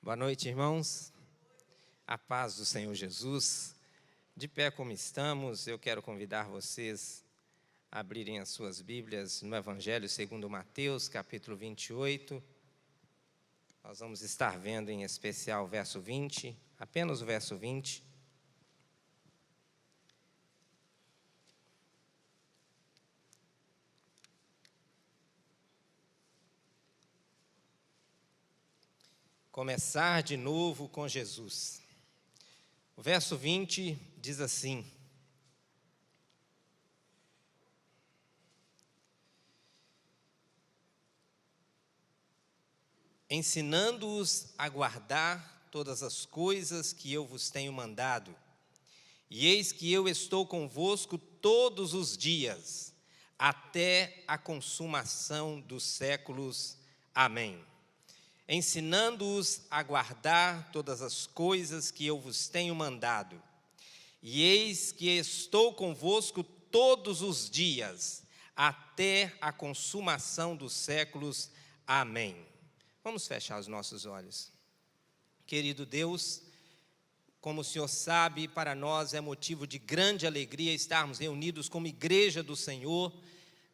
Boa noite, irmãos. A paz do Senhor Jesus. De pé como estamos, eu quero convidar vocês a abrirem as suas Bíblias no Evangelho segundo Mateus, capítulo 28. Nós vamos estar vendo em especial o verso 20, apenas o verso 20. Começar de novo com Jesus. O verso 20 diz assim: ensinando-os a guardar todas as coisas que eu vos tenho mandado. E eis que eu estou convosco todos os dias, até a consumação dos séculos. Amém. Ensinando-os a guardar todas as coisas que eu vos tenho mandado. E eis que estou convosco todos os dias, até a consumação dos séculos. Amém. Vamos fechar os nossos olhos. Querido Deus, como o Senhor sabe, para nós é motivo de grande alegria estarmos reunidos como igreja do Senhor,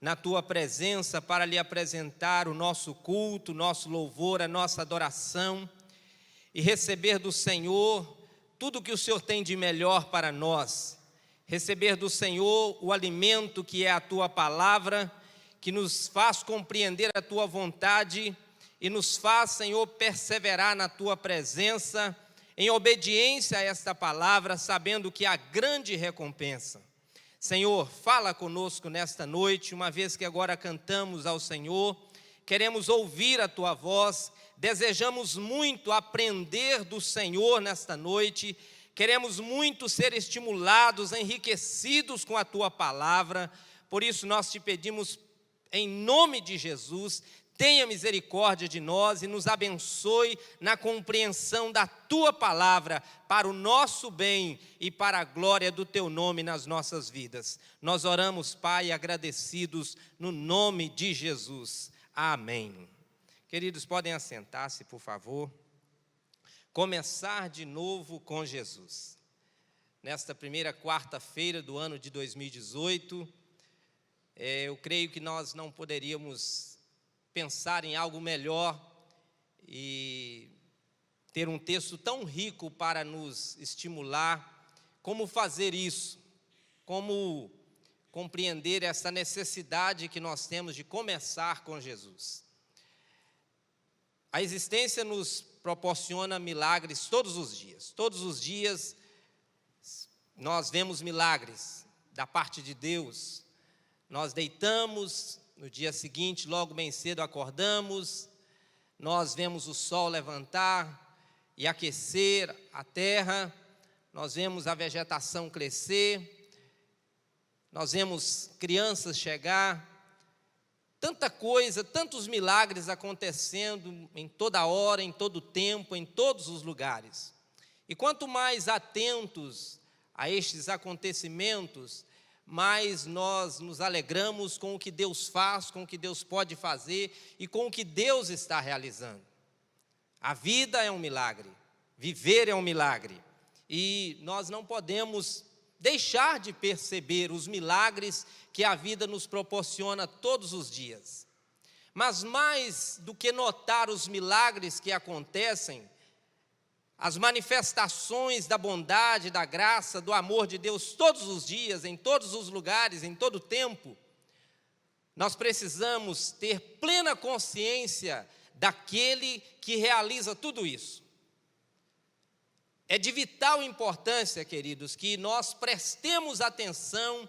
na Tua presença, para lhe apresentar o nosso culto, o nosso louvor, a nossa adoração, e receber do Senhor tudo que o Senhor tem de melhor para nós. Receber do Senhor o alimento que é a Tua palavra, que nos faz compreender a Tua vontade e nos faz, Senhor, perseverar na Tua presença, em obediência a esta palavra, sabendo que há grande recompensa. Senhor, fala conosco nesta noite, uma vez que agora cantamos ao Senhor, queremos ouvir a Tua voz, desejamos muito aprender do Senhor nesta noite, queremos muito ser estimulados, enriquecidos com a Tua palavra, por isso nós te pedimos, em nome de Jesus, tenha misericórdia de nós e nos abençoe na compreensão da Tua palavra, para o nosso bem e para a glória do Teu nome nas nossas vidas. Nós oramos, Pai, agradecidos no nome de Jesus. Amém. Queridos, podem assentar-se, por favor. Começar de novo com Jesus. Nesta primeira quarta-feira do ano de 2018, eu creio que nós não poderíamos pensar em algo melhor e ter um texto tão rico para nos estimular. Como fazer isso? Como compreender essa necessidade que nós temos de começar com Jesus? A existência nos proporciona milagres todos os dias. Todos os dias nós vemos milagres da parte de Deus. Nós deitamos, no dia seguinte, logo bem cedo acordamos, nós vemos o sol levantar e aquecer a terra, nós vemos a vegetação crescer, nós vemos crianças chegar, tanta coisa, tantos milagres acontecendo em toda hora, em todo tempo, em todos os lugares. E quanto mais atentos a estes acontecimentos, mas nós nos alegramos com o que Deus faz, com o que Deus pode fazer e com o que Deus está realizando. A vida é um milagre, viver é um milagre, e nós não podemos deixar de perceber os milagres que a vida nos proporciona todos os dias. Mas mais do que notar os milagres que acontecem, as manifestações da bondade, da graça, do amor de Deus todos os dias, em todos os lugares, em todo o tempo, nós precisamos ter plena consciência daquele que realiza tudo isso. É de vital importância, queridos, que nós prestemos atenção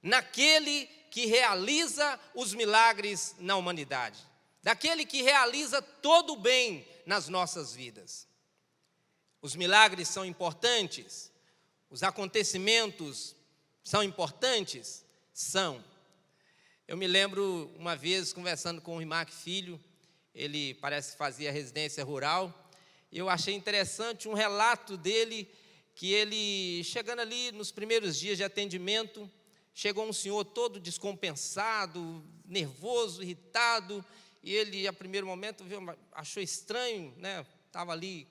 naquele que realiza os milagres na humanidade, daquele que realiza todo o bem nas nossas vidas. Os milagres são importantes? Os acontecimentos são importantes? São. Eu me lembro uma vez conversando com o Rimac Filho, ele parece que fazia residência rural, e eu achei interessante um relato dele, que ele, chegando ali nos primeiros dias de atendimento, chegou um senhor todo descompensado, nervoso, irritado, e ele, a primeiro momento, achou estranho, né? Estava ali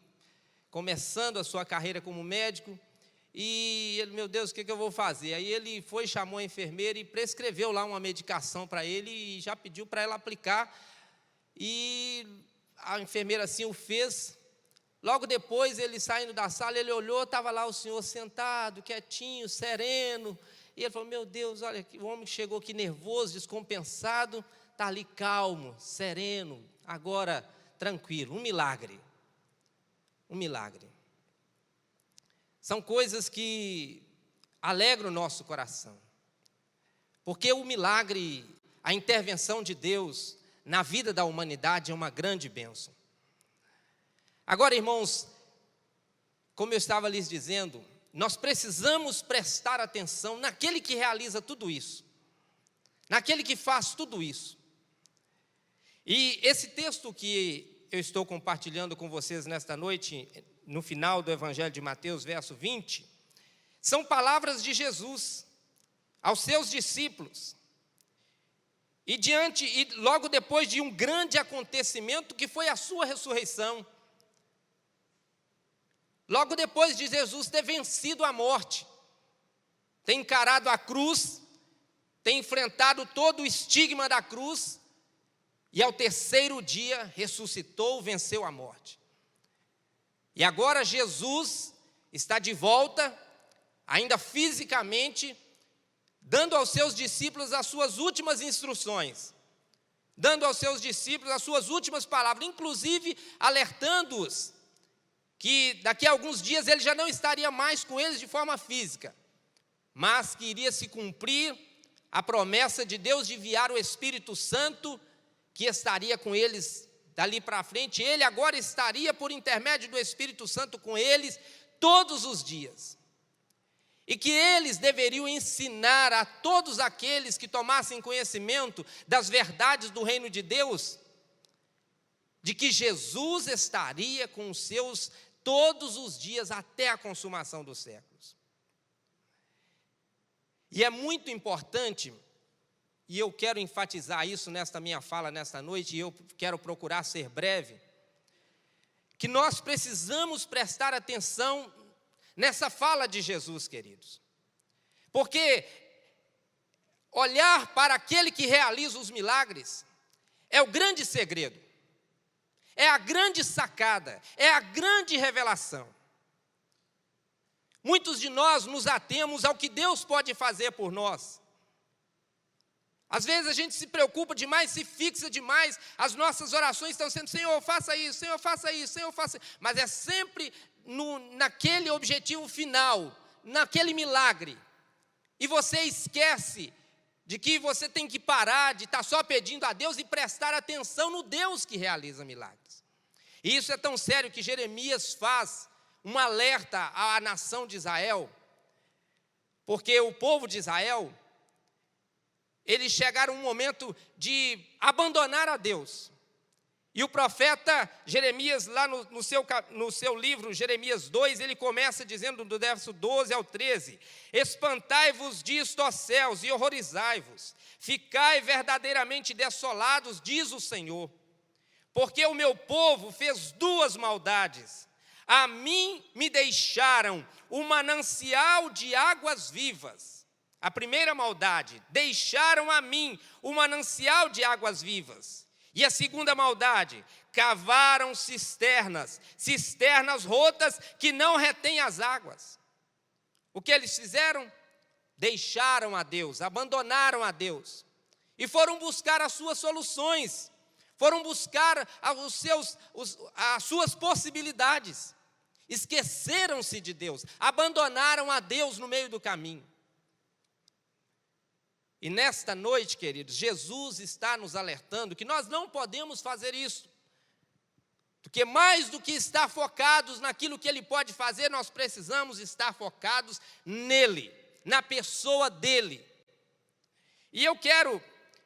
começando a sua carreira como médico, e ele, meu Deus, o que eu vou fazer? Aí ele foi, chamou a enfermeira e prescreveu lá uma medicação para ele e já pediu para ela aplicar, e a enfermeira assim o fez. Logo depois, ele saindo da sala, ele olhou, estava lá o senhor sentado, quietinho, sereno, e ele falou, meu Deus, olha, o homem chegou aqui nervoso, descompensado, está ali calmo, sereno, agora tranquilo, um milagre. Um milagre. São coisas que alegram o nosso coração, porque o milagre, a intervenção de Deus na vida da humanidade é uma grande bênção. Agora, irmãos, como eu estava lhes dizendo, nós precisamos prestar atenção naquele que realiza tudo isso, naquele que faz tudo isso. E esse texto que eu estou compartilhando com vocês nesta noite, no final do Evangelho de Mateus, verso 20, são palavras de Jesus aos seus discípulos. E logo depois de um grande acontecimento que foi a sua ressurreição. Logo depois de Jesus ter vencido a morte, ter encarado a cruz, ter enfrentado todo o estigma da cruz, e ao terceiro dia ressuscitou, venceu a morte. E agora Jesus está de volta, ainda fisicamente, dando aos seus discípulos as suas últimas instruções, dando aos seus discípulos as suas últimas palavras, inclusive alertando-os que daqui a alguns dias ele já não estaria mais com eles de forma física, mas que iria se cumprir a promessa de Deus de enviar o Espírito Santo, que estaria com eles dali para frente. Ele agora estaria por intermédio do Espírito Santo com eles todos os dias. E que eles deveriam ensinar a todos aqueles que tomassem conhecimento das verdades do reino de Deus, de que Jesus estaria com os seus todos os dias até a consumação dos séculos. E é muito importante, e eu quero enfatizar isso nesta minha fala nesta noite, e eu quero procurar ser breve, que nós precisamos prestar atenção nessa fala de Jesus, queridos. Porque olhar para aquele que realiza os milagres é o grande segredo, é a grande sacada, é a grande revelação. Muitos de nós nos atemos ao que Deus pode fazer por nós. Às vezes a gente se preocupa demais, se fixa demais, as nossas orações estão sendo, Senhor, faça isso, Senhor, faça isso, Senhor, faça isso. Mas é sempre naquele objetivo final, naquele milagre. E você esquece de que você tem que parar de estar só pedindo a Deus e prestar atenção no Deus que realiza milagres. E isso é tão sério que Jeremias faz um alerta à nação de Israel, porque o povo de Israel, eles chegaram a um momento de abandonar a Deus. E o profeta Jeremias, lá no seu livro, Jeremias 2, ele começa dizendo, do verso 12 ao 13, espantai-vos disto, ó céus, e horrorizai-vos, ficai verdadeiramente desolados, diz o Senhor, porque o meu povo fez duas maldades. A mim me deixaram o manancial de águas vivas. A primeira maldade, deixaram a mim o manancial de águas vivas. E a segunda maldade, cavaram cisternas, cisternas rotas que não retêm as águas. O que eles fizeram? Deixaram a Deus, abandonaram a Deus. E foram buscar as suas soluções, foram buscar as suas possibilidades. Esqueceram-se de Deus, abandonaram a Deus no meio do caminho. E nesta noite, queridos, Jesus está nos alertando que nós não podemos fazer isso. Porque mais do que estar focados naquilo que Ele pode fazer, nós precisamos estar focados nele, na pessoa dele. E eu quero,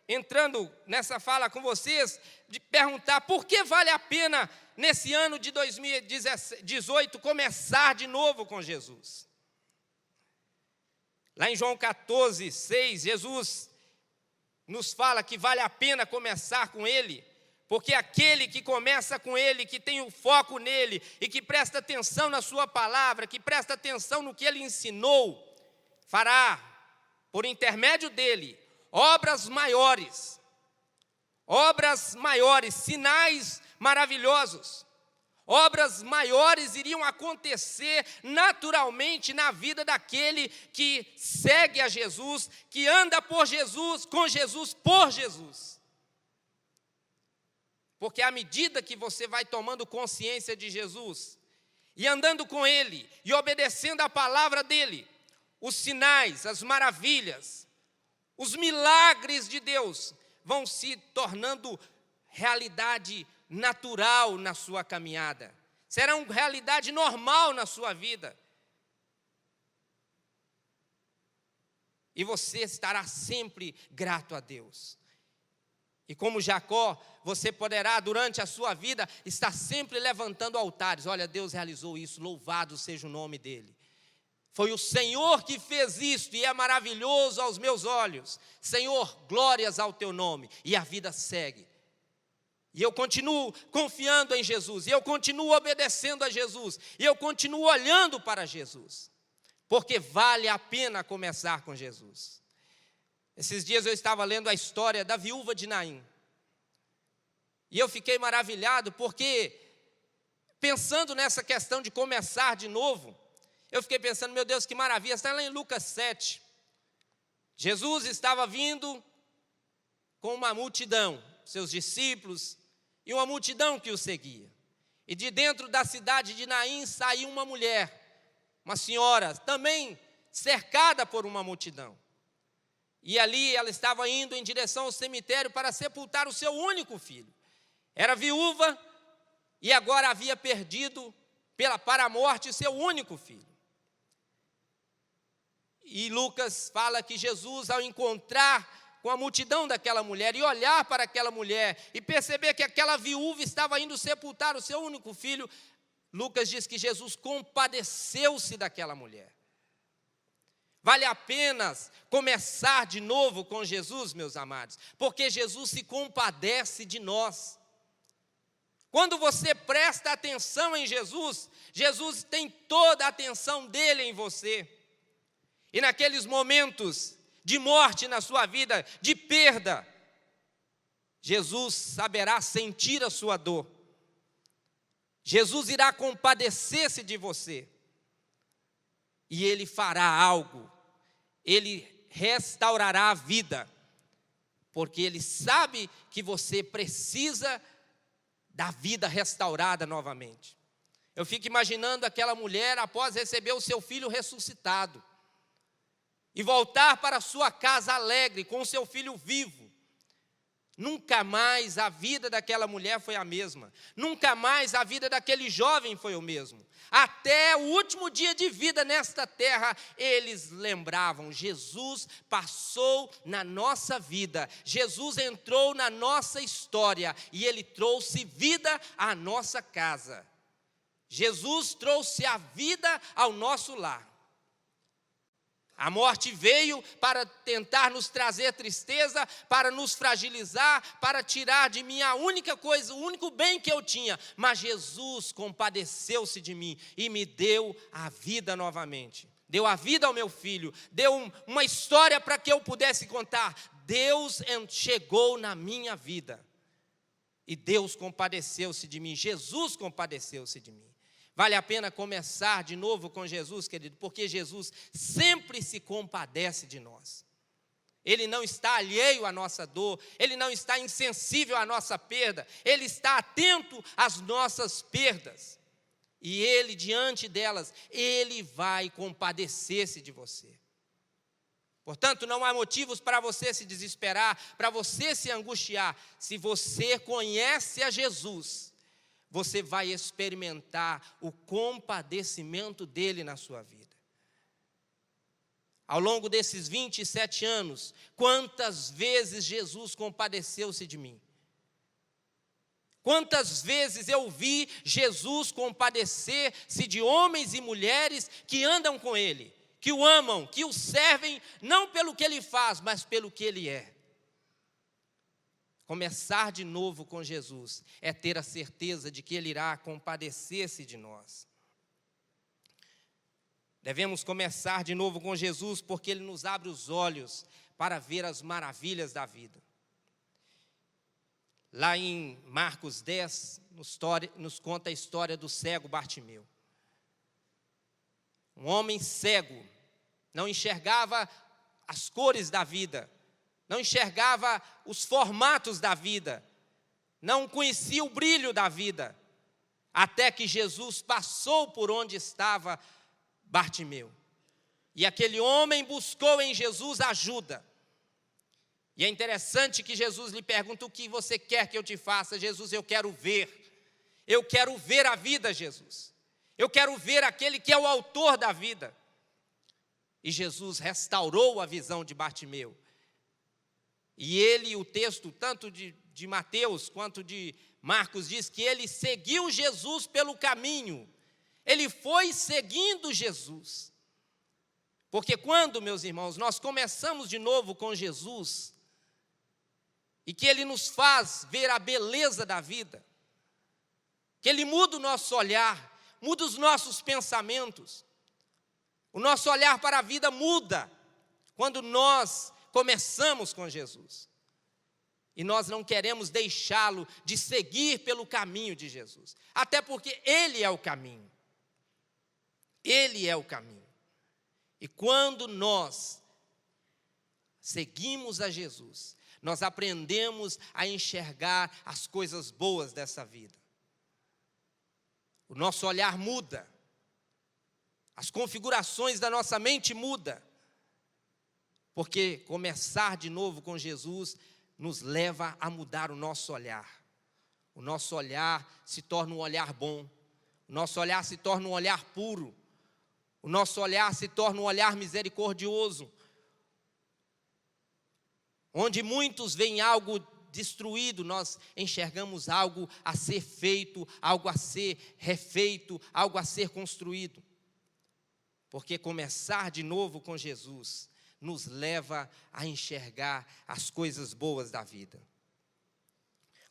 entrando nessa fala com vocês, de perguntar por que vale a pena, nesse ano de 2018, começar de novo com Jesus. Lá em João 14:6, Jesus nos fala que vale a pena começar com Ele, Porque aquele que começa com ele, que tem o foco nele, e que presta atenção na sua palavra, que presta atenção no que ele ensinou, fará, por intermédio dele, obras maiores, sinais maravilhosos. Obras maiores iriam acontecer naturalmente na vida daquele que segue a Jesus, que anda por Jesus, com Jesus, por Jesus. Porque à medida que você vai tomando consciência de Jesus, e andando com Ele, e obedecendo a palavra dEle, os sinais, as maravilhas, os milagres de Deus vão se tornando realidade natural na sua caminhada. Serão realidade normal na sua vida. E você estará sempre grato a Deus. E como Jacó, você poderá, durante a sua vida, estar sempre levantando altares. Olha, Deus realizou isso, louvado seja o nome dEle. Foi o Senhor que fez isto e é maravilhoso aos meus olhos. Senhor, glórias ao teu nome. E a vida segue. E eu continuo confiando em Jesus, e eu continuo obedecendo a Jesus, e eu continuo olhando para Jesus, porque vale a pena começar com Jesus. Esses dias eu estava lendo a história da viúva de Naim, e eu fiquei maravilhado, porque pensando nessa questão de começar de novo, eu fiquei pensando, meu Deus, que maravilha, está lá em Lucas 7, Jesus estava vindo com uma multidão, seus discípulos, e uma multidão que o seguia. E de dentro da cidade de Naim saiu uma mulher, uma senhora, também cercada por uma multidão. E ali ela estava indo em direção ao cemitério para sepultar o seu único filho. Era viúva e agora havia perdido para a morte o seu único filho. E Lucas fala que Jesus, ao encontrar com a multidão daquela mulher, e olhar para aquela mulher, e perceber que aquela viúva estava indo sepultar o seu único filho, Lucas diz que Jesus compadeceu-se daquela mulher. Vale a pena começar de novo com Jesus, meus amados, porque Jesus se compadece de nós. Quando você presta atenção em Jesus, Jesus tem toda a atenção dele em você. E naqueles momentos de morte na sua vida, de perda, Jesus saberá sentir a sua dor. Jesus irá compadecer-se de você. E Ele fará algo. Ele restaurará a vida. Porque Ele sabe que você precisa da vida restaurada novamente. Eu fico imaginando aquela mulher após receber o seu filho ressuscitado. E voltar para sua casa alegre, com o seu filho vivo. Nunca mais a vida daquela mulher foi a mesma. Nunca mais a vida daquele jovem foi o mesmo. Até o último dia de vida nesta terra, eles lembravam, Jesus passou na nossa vida. Jesus entrou na nossa história e Ele trouxe vida à nossa casa. Jesus trouxe a vida ao nosso lar. A morte veio para tentar nos trazer tristeza, para nos fragilizar, para tirar de mim a única coisa, o único bem que eu tinha. Mas Jesus compadeceu-se de mim e me deu a vida novamente. Deu a vida ao meu filho, deu uma história para que eu pudesse contar. Deus chegou na minha vida e Deus compadeceu-se de mim, Jesus compadeceu-se de mim. Vale a pena começar de novo com Jesus, querido, porque Jesus sempre se compadece de nós. Ele não está alheio à nossa dor, Ele não está insensível à nossa perda, Ele está atento às nossas perdas. E Ele, diante delas, Ele vai compadecer-se de você. Portanto, não há motivos para você se desesperar, para você se angustiar. Se você conhece a Jesus, você vai experimentar o compadecimento dele na sua vida. Ao longo desses 27 anos, quantas vezes Jesus compadeceu-se de mim? Quantas vezes eu vi Jesus compadecer-se de homens e mulheres que andam com ele, que o amam, que o servem, não pelo que ele faz, mas pelo que ele é. Começar de novo com Jesus é ter a certeza de que Ele irá compadecer-se de nós. Devemos começar de novo com Jesus porque Ele nos abre os olhos para ver as maravilhas da vida. Lá em Marcos 10, nos conta a história do cego Bartimeu. Um homem cego, não enxergava as cores da vida, não enxergava os formatos da vida, não conhecia o brilho da vida, até que Jesus passou por onde estava Bartimeu. E aquele homem buscou em Jesus ajuda. E é interessante que Jesus lhe pergunta: o que você quer que eu te faça? Jesus: eu quero ver a vida, Jesus. Eu quero ver aquele que é o autor da vida. E Jesus restaurou a visão de Bartimeu. E ele, o texto tanto de Mateus quanto de Marcos diz que ele seguiu Jesus pelo caminho. Ele foi seguindo Jesus. Porque quando, meus irmãos, nós começamos de novo com Jesus, e que Ele nos faz ver a beleza da vida, que Ele muda o nosso olhar, muda os nossos pensamentos, o nosso olhar para a vida muda quando nós começamos com Jesus. E nós não queremos deixá-lo de seguir pelo caminho de Jesus, até porque Ele é o caminho. Ele é o caminho. E quando nós seguimos a Jesus, nós aprendemos a enxergar as coisas boas dessa vida. O nosso olhar muda. As configurações da nossa mente mudam. Porque começar de novo com Jesus nos leva a mudar o nosso olhar. O nosso olhar se torna um olhar bom. O nosso olhar se torna um olhar puro. O nosso olhar se torna um olhar misericordioso. Onde muitos veem algo destruído, nós enxergamos algo a ser feito, algo a ser refeito, algo a ser construído. Porque começar de novo com Jesus nos leva a enxergar as coisas boas da vida.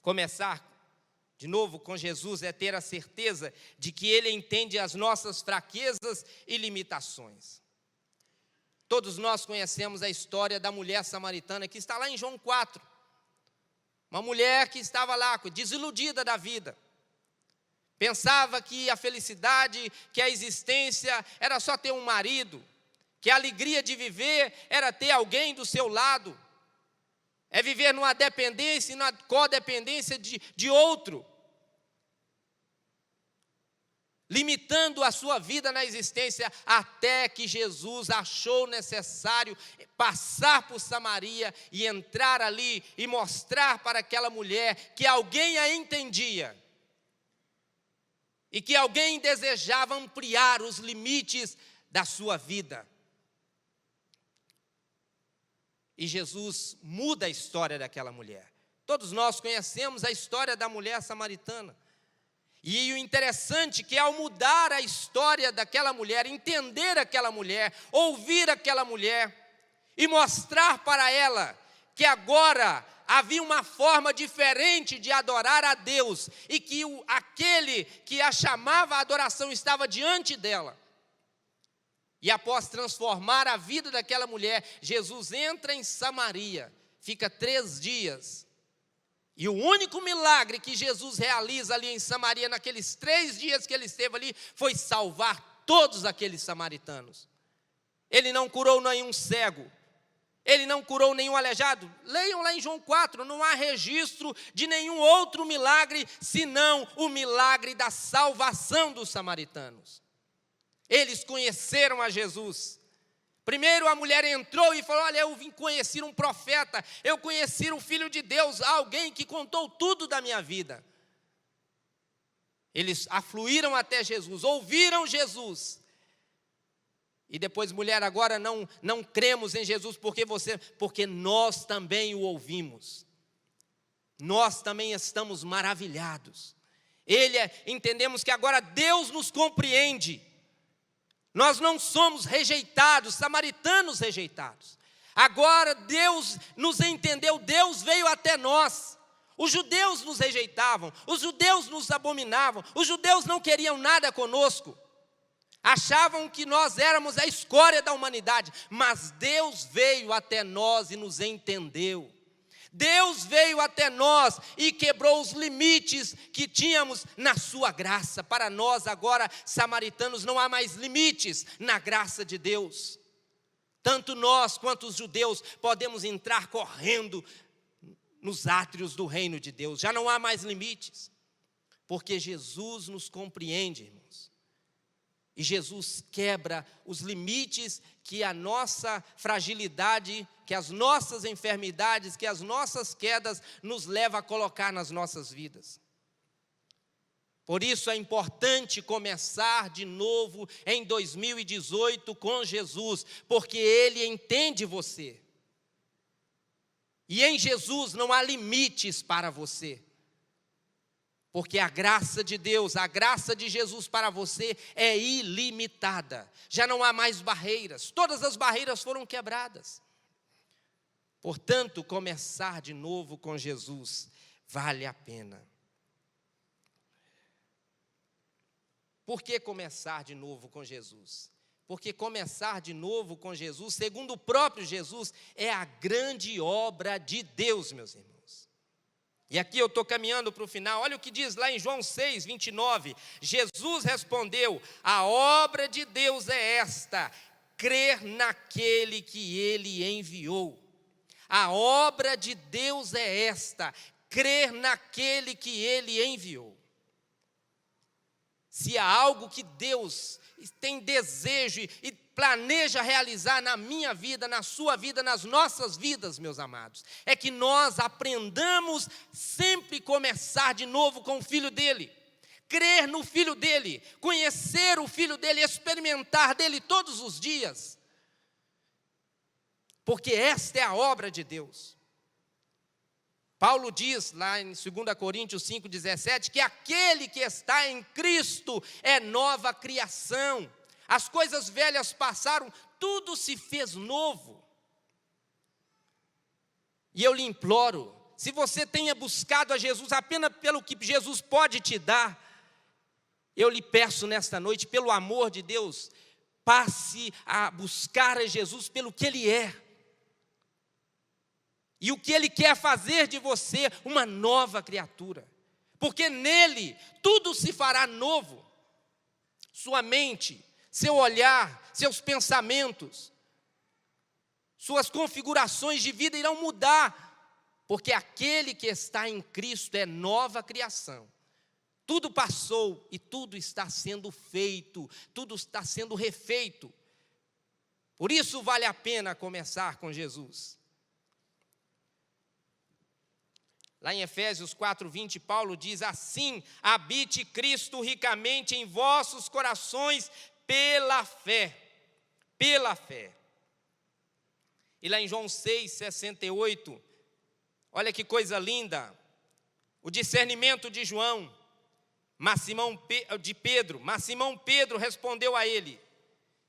Começar de novo com Jesus é ter a certeza de que Ele entende as nossas fraquezas e limitações. Todos nós conhecemos a história da mulher samaritana, que está lá em João 4. Uma mulher que estava lá, desiludida da vida. Pensava que a felicidade, que a existência era só ter um marido, que a alegria de viver era ter alguém do seu lado, é viver numa dependência e numa codependência de outro, limitando a sua vida na existência, até que Jesus achou necessário passar por Samaria e entrar ali e mostrar para aquela mulher que alguém a entendia e que alguém desejava ampliar os limites da sua vida. E Jesus muda a história daquela mulher. Todos nós conhecemos a história da mulher samaritana. E o interessante é que ao mudar a história daquela mulher, entender aquela mulher, ouvir aquela mulher e mostrar para ela que agora havia uma forma diferente de adorar a Deus e que aquele que a chamava à adoração estava diante dela. E após transformar a vida daquela mulher, Jesus entra em Samaria, fica 3 dias. E o único milagre que Jesus realiza ali em Samaria, naqueles 3 dias que ele esteve ali, foi salvar todos aqueles samaritanos. Ele não curou nenhum cego, ele não curou nenhum aleijado. Leiam lá em João 4, não há registro de nenhum outro milagre, senão o milagre da salvação dos samaritanos. Eles conheceram a Jesus. Primeiro a mulher entrou e falou: olha, eu vim conhecer um profeta, eu conheci o Filho de Deus, alguém que contou tudo da minha vida. Eles afluíram até Jesus, ouviram Jesus. E depois, mulher, agora não cremos em Jesus porque nós também o ouvimos. Nós também estamos maravilhados. Entendemos que agora Deus nos compreende. Nós não somos rejeitados, samaritanos rejeitados. Agora Deus nos entendeu, Deus veio até nós. Os judeus nos rejeitavam, os judeus nos abominavam, os judeus não queriam nada conosco. Achavam que nós éramos a escória da humanidade, mas Deus veio até nós e nos entendeu. Deus veio até nós e quebrou os limites que tínhamos na sua graça. Para nós agora, samaritanos, não há mais limites na graça de Deus. Tanto nós quanto os judeus podemos entrar correndo nos átrios do reino de Deus. Já não há mais limites, porque Jesus nos compreende, irmãos. E Jesus quebra os limites que a nossa fragilidade, que as nossas enfermidades, que as nossas quedas nos leva a colocar nas nossas vidas. Por isso é importante começar de novo em 2018 com Jesus, porque Ele entende você. E em Jesus não há limites para você. Porque a graça de Deus, a graça de Jesus para você é ilimitada. Já não há mais barreiras, todas as barreiras foram quebradas. Portanto, começar de novo com Jesus vale a pena. Por que começar de novo com Jesus? Porque começar de novo com Jesus, segundo o próprio Jesus, é a grande obra de Deus, meus irmãos. E aqui eu estou caminhando para o final, olha o que diz lá em João 6, 29. Jesus respondeu: a obra de Deus é esta, crer naquele que Ele enviou. A obra de Deus é esta, crer naquele que Ele enviou. Se há algo que Deus tem desejo e planeja realizar na minha vida, na sua vida, nas nossas vidas, meus amados, é que nós aprendamos sempre começar de novo com o Filho dEle, crer no Filho dEle, conhecer o Filho dEle, experimentar dEle todos os dias, porque esta é a obra de Deus. Paulo diz lá em 2 Coríntios 5,17, que aquele que está em Cristo é nova criação. As coisas velhas passaram, tudo se fez novo. E eu lhe imploro, se você tenha buscado a Jesus apenas pelo que Jesus pode te dar, eu lhe peço nesta noite, pelo amor de Deus, passe a buscar a Jesus pelo que Ele é. E o que Ele quer fazer de você uma nova criatura. Porque nele tudo se fará novo. Sua mente, seu olhar, seus pensamentos, suas configurações de vida irão mudar. Porque aquele que está em Cristo é nova criação. Tudo passou e tudo está sendo feito, tudo está sendo refeito. Por isso vale a pena começar com Jesus. Lá em Efésios 4:20, Paulo diz: assim habite Cristo ricamente em vossos corações pela fé. Pela fé. E lá em João 6:68, olha que coisa linda, o discernimento de João, mas Simão Pedro respondeu a ele: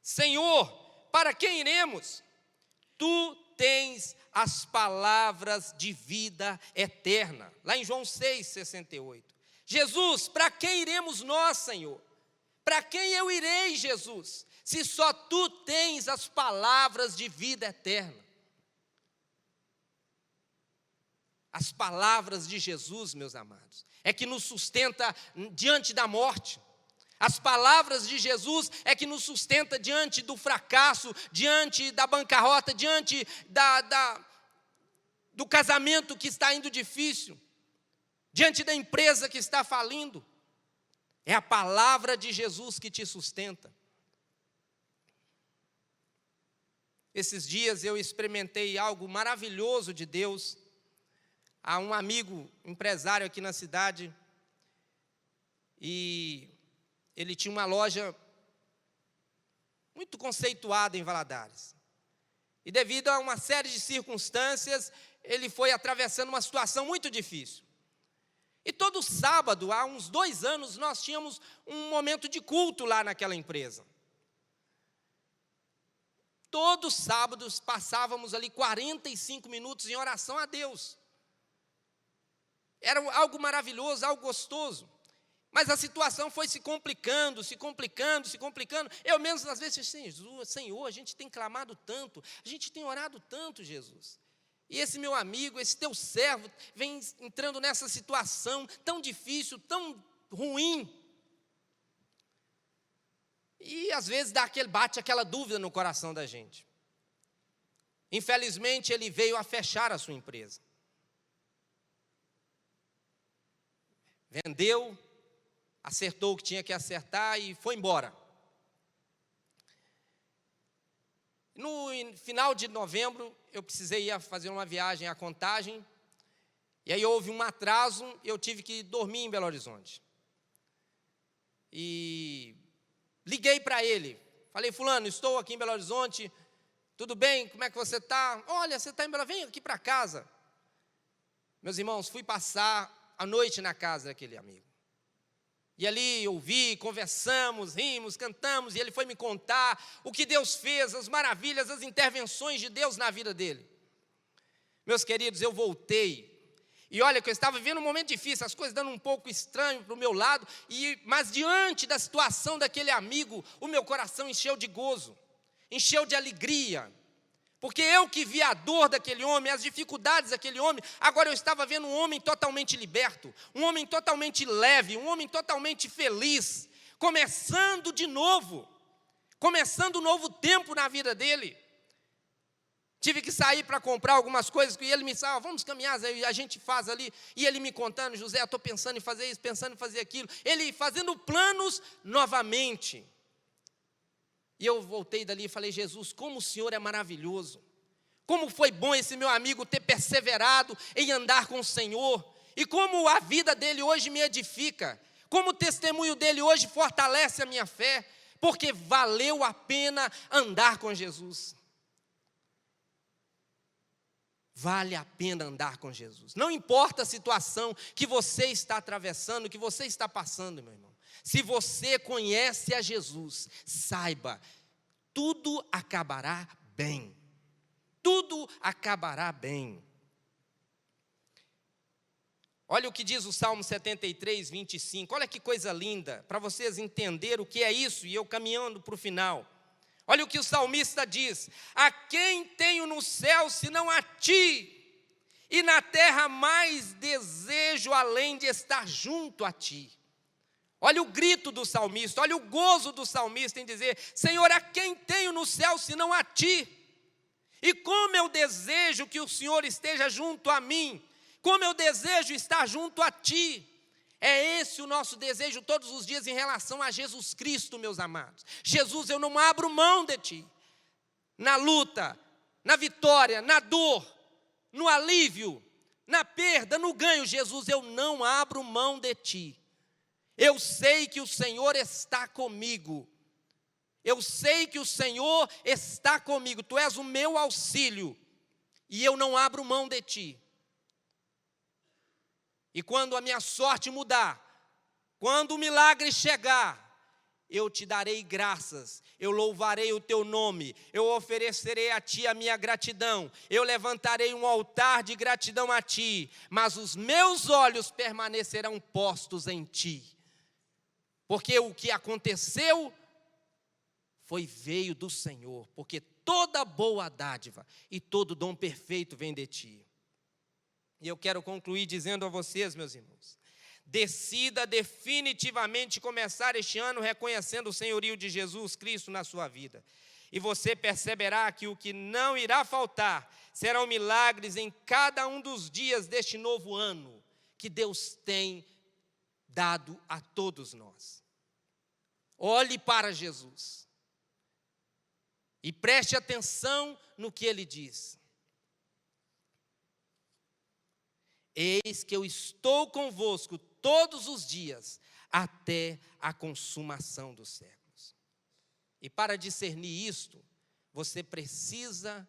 Senhor, para quem iremos? Tu tens as palavras de vida eterna. Lá em João 6:68. Jesus, para quem iremos nós, Senhor? Para quem eu irei, Jesus? Se só Tu tens as palavras de vida eterna. As palavras de Jesus, meus amados, é que nos sustenta diante da morte. As palavras de Jesus é que nos sustenta diante do fracasso, diante da bancarrota, diante do casamento que está indo difícil, diante da empresa que está falindo. É a palavra de Jesus que te sustenta. Esses dias eu experimentei algo maravilhoso de Deus. Há um amigo empresário aqui na cidade e ele tinha uma loja muito conceituada em Valadares. E devido a uma série de circunstâncias, ele foi atravessando uma situação muito difícil. E todo sábado, há uns 2 anos, nós tínhamos um momento de culto lá naquela empresa. Todos os sábados passávamos ali 45 minutos em oração a Deus. Era algo maravilhoso, algo gostoso. Mas a situação foi se complicando, se complicando, se complicando. Eu mesmo, às vezes, Senhor, a gente tem clamado tanto, a gente tem orado tanto, Jesus. E esse meu amigo, esse teu servo, vem entrando nessa situação tão difícil, tão ruim. E, às vezes, bate aquela dúvida no coração da gente. Infelizmente, ele veio a fechar a sua empresa. Vendeu, acertou o que tinha que acertar e foi embora. No final de novembro, eu precisei ir fazer uma viagem à Contagem, e aí houve um atraso, eu tive que dormir em Belo Horizonte. E liguei para ele, falei, fulano, estou aqui em Belo Horizonte, tudo bem, como é que você está? Olha, você está em Belo Horizonte, vem aqui para casa. Meus irmãos, fui passar a noite na casa daquele amigo. E ali ouvi, conversamos, rimos, cantamos, e ele foi me contar o que Deus fez, as maravilhas, as intervenções de Deus na vida dele. Meus queridos, eu voltei, e olha que eu estava vivendo um momento difícil, as coisas dando um pouco estranho para o meu lado, mas diante da situação daquele amigo, o meu coração encheu de gozo, encheu de alegria, porque eu que vi a dor daquele homem, as dificuldades daquele homem, agora eu estava vendo um homem totalmente liberto, um homem totalmente leve, um homem totalmente feliz, começando de novo, começando um novo tempo na vida dele. Tive que sair para comprar algumas coisas, e ele me disse, vamos caminhar, a gente faz ali, e ele me contando, José, eu estou pensando em fazer isso, pensando em fazer aquilo, ele fazendo planos novamente. E eu voltei dali e falei, Jesus, como o Senhor é maravilhoso. Como foi bom esse meu amigo ter perseverado em andar com o Senhor. E como a vida dele hoje me edifica. Como o testemunho dele hoje fortalece a minha fé. Porque valeu a pena andar com Jesus. Vale a pena andar com Jesus. Não importa a situação que você está atravessando, que você está passando, meu irmão. Se você conhece a Jesus, saiba, tudo acabará bem. Tudo acabará bem. Olha o que diz o Salmo 73, 25. Olha que coisa linda, para vocês entenderem o que é isso, e eu caminhando para o final. Olha o que o salmista diz: a quem tenho no céu senão a ti, e na terra mais desejo além de estar junto a ti. Olha o grito do salmista, olha o gozo do salmista em dizer: Senhor, a quem tenho no céu senão a ti? E como eu desejo que o Senhor esteja junto a mim, como eu desejo estar junto a ti. É esse o nosso desejo todos os dias em relação a Jesus Cristo, meus amados. Jesus, eu não abro mão de ti. Na luta, na vitória, na dor, no alívio, na perda, no ganho, Jesus, eu não abro mão de ti. Eu sei que o Senhor está comigo. Eu sei que o Senhor está comigo. Tu és o meu auxílio. E eu não abro mão de ti. E quando a minha sorte mudar, quando o milagre chegar, eu te darei graças, eu louvarei o teu nome, eu oferecerei a ti a minha gratidão, eu levantarei um altar de gratidão a ti, mas os meus olhos permanecerão postos em ti. Porque o que aconteceu veio do Senhor, porque toda boa dádiva e todo dom perfeito vem de ti. E eu quero concluir dizendo a vocês, meus irmãos, decida definitivamente começar este ano reconhecendo o senhorio de Jesus Cristo na sua vida. E você perceberá que o que não irá faltar serão milagres em cada um dos dias deste novo ano que Deus tem dado a todos nós. Olhe para Jesus e preste atenção no que ele diz. Eis que eu estou convosco todos os dias, até a consumação dos séculos. E para discernir isto, você precisa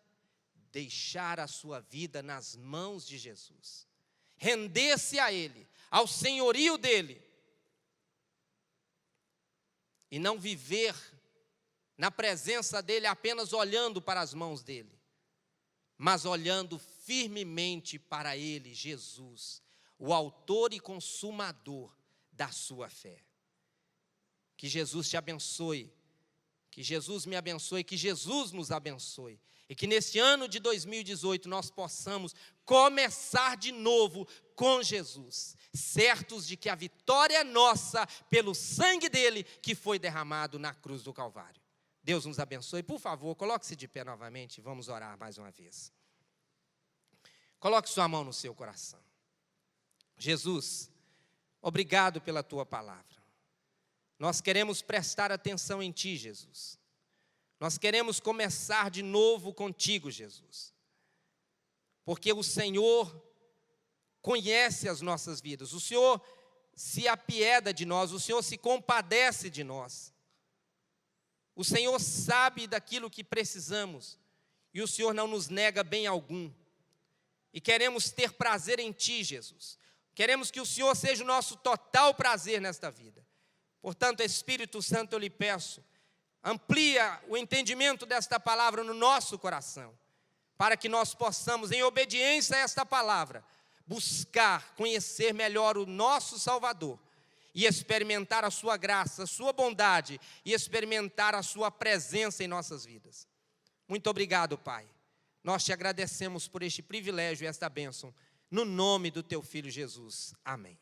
deixar a sua vida nas mãos de Jesus. Render-se a Ele, ao senhorio dEle. E não viver na presença dEle apenas olhando para as mãos dEle, mas olhando firmemente para Ele, Jesus, o autor e consumador da sua fé. Que Jesus te abençoe, que Jesus me abençoe, que Jesus nos abençoe. E que neste ano de 2018 nós possamos começar de novo com Jesus, certos de que a vitória é nossa pelo sangue dele que foi derramado na cruz do Calvário. Deus nos abençoe. Por favor, coloque-se de pé novamente e vamos orar mais uma vez. Coloque sua mão no seu coração. Jesus, obrigado pela tua palavra. Nós queremos prestar atenção em ti, Jesus. Nós queremos começar de novo contigo, Jesus. Porque o Senhor conhece as nossas vidas. O Senhor se apieda de nós. O Senhor se compadece de nós. O Senhor sabe daquilo que precisamos. E o Senhor não nos nega bem algum. E queremos ter prazer em ti, Jesus. Queremos que o Senhor seja o nosso total prazer nesta vida. Portanto, Espírito Santo, eu lhe peço, amplia o entendimento desta palavra no nosso coração, para que nós possamos, em obediência a esta palavra, buscar conhecer melhor o nosso Salvador e experimentar a sua graça, a sua bondade e experimentar a sua presença em nossas vidas. Muito obrigado, Pai. Nós te agradecemos por este privilégio e esta bênção, no nome do teu Filho Jesus. Amém.